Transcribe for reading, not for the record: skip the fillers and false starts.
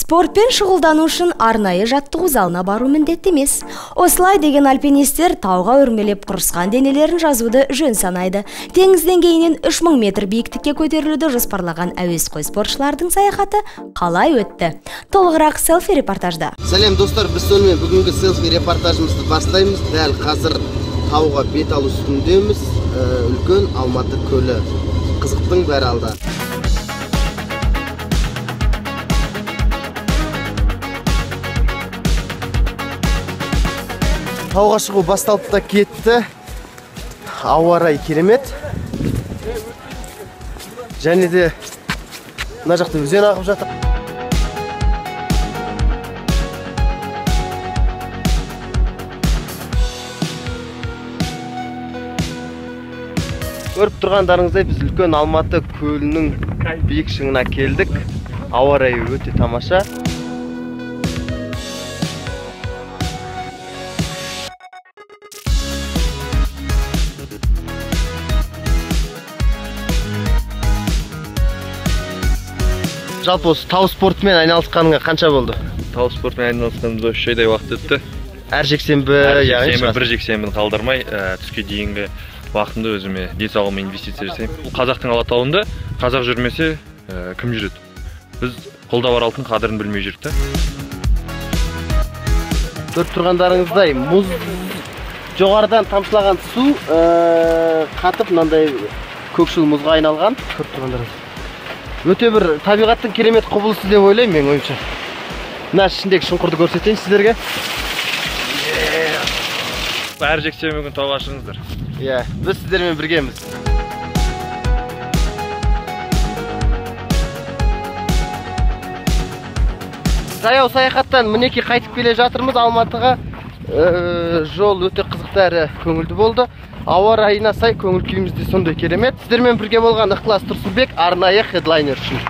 Спортпен шұғылдану үшін арнайы жаттығу залына бару міндетті емес. Осылай деген альпинистер тауға өрмелеп құрысқан денелерін жазуды жөн санайды. Теңіз деңгейінен 3000 метр биіктікке көтерілуді жоспарлаған әуесқой спортшылардың саяхаты қалай өтті? Толығырақ селфи репортажда. Сәлем достар, біз сонымен бүгінгі селфи репортажымызды бастаймыз. Дәл қазір тауға бет алу үстіндеміз. Үлкен Алматы көлі. Қызықтың бәрі алда. Тауға шығу басталып та кетті. Ауа райы керемет. Және де мына жақта өзен ағып жатыр. Көріп тұрғандарыңыздай біз үлкен Алматы көлінің биік шыңына келдік. Ауа райы өте тамаша. Жалпы осы тау спортымен айналысқаныңа қанша болды? Тау спортымен айналысқанымызда 3 айдай уақыт өтті. Әр жексенбі, бір жексенбіні қалдырмай, түске дейінгі уақытымда өзіме денсаулығыма инвестиция жасаймын. Қазақтың алатауында қазақ жүрмесе, кім жүреді? Біз қолда бар алтын қадірін білмей жүрдік та. Көріп тұрғандарыңыздай, мұз жоғарыдан тамшылаған су қатып, мынандай көкшіл мұзға айналған. Көріп тұрғандарыңыз. Өте бір табиғаттың керемет құбылысы деп ойлаймын мен ойымша. Мына ішіндегі шұңқырды көрсетейін сіздерге. Әр жексенбі күні тауға шығыңыздар. Иә, біз сіздермен біргеміз. Жаяу саяхаттан мінекей қайтып келе жатырмыз Алматыға. Жол өте қызықты әрі көңілді болды. Ауа райына сай көңіл күйіміз де сондай керемет. Сіздермен бірге болған Ықылас Тұрсынбек арнайы хедлайнер үшін.